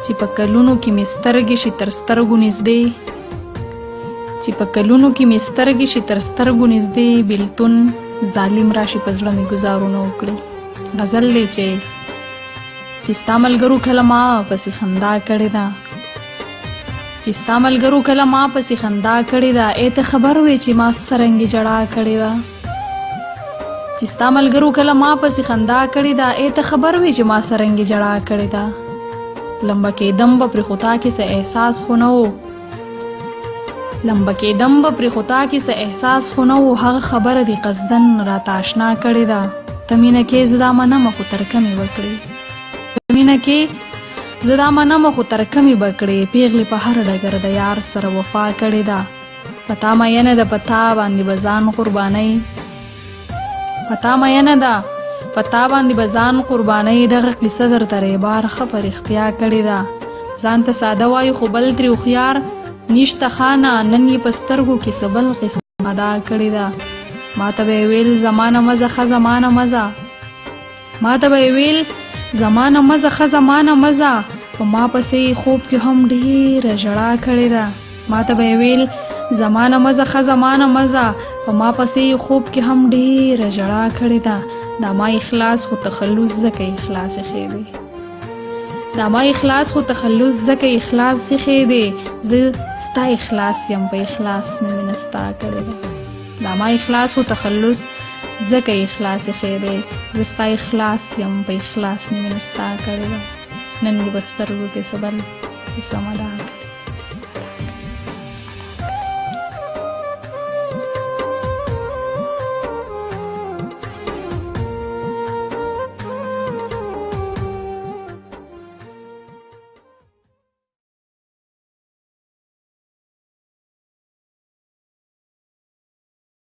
چې په کلونو کې مې سترګې شي تر سترګو نږدې، چې په کلونو کې مې سترګې شي تر سترګو نږدې، بیلتون ظالم راشي په زړه مې ګزارونه وکړي. غزل دی چې ستا ملګرو کله ما پسې خندا کړې ده، چې ستا ملګرو کله ما پسې خندا کړې ده، ای ته خبر وې چې ما څرنګه جړا کړې ده، چې ستا ملګرو کله ما پسې خندا کړې ده، ای ته خبر وې چې ما څرنګه جړا کړې ده. لمبه کېدم به پرې خو تا کې څه احساس خو نه و، لمبه کېدم به پرې خو تا کې څه احساس خو نه و، هغه خبره دې قصدن راته اشنا کړې ده. ته مینه کې زه دا منمه خو ترکمې وکړې، ته مینه کې زه دا منمه خو ترکمې به کړې، پیغلې په هر ډګر د یار سره وفا کړې ده. په تا مینه ده په تا باندې به ځان قربانۍ، په تا مینه ده په تا باندې به ځان قربانۍ، دغه قصه درته ریبار ښه په رښتیا کړې ده. ځان ته ساده وایو خو بل ترې هوښیار نشته خانه، نن یې په سترګو کې څه بل قسم ادا کړې ده. ما ته به یې ویل زمانه مزه ښه زمانه مزه، ما ته به یې ویل زمانه مزه ښه زمانه مزه، په ما پسې خوب کې هم ډېره ژړا کړې ده. ما ته به یې ویل زمانه مزه ښه زمانه مزه، په ما پسې خوب کې هم ډېره ژړا کړې ده. دا ما اخلاص خو تخلص ځکه اخلاص ښې دی، دا ما اخلاص خو تخلص ځکه اخلاص ښې دی، زه ستا اخلاص یم په اخلاص مې مینه ستا کړې ده. دا ما اخلاص خو تخلص ځکه اخلاص ښې دی، زه ستا اخلاص یم په اخلاص مې مینه ستا کړې ده. نن یې په سترګو کې څه بل قسم ادا کړې.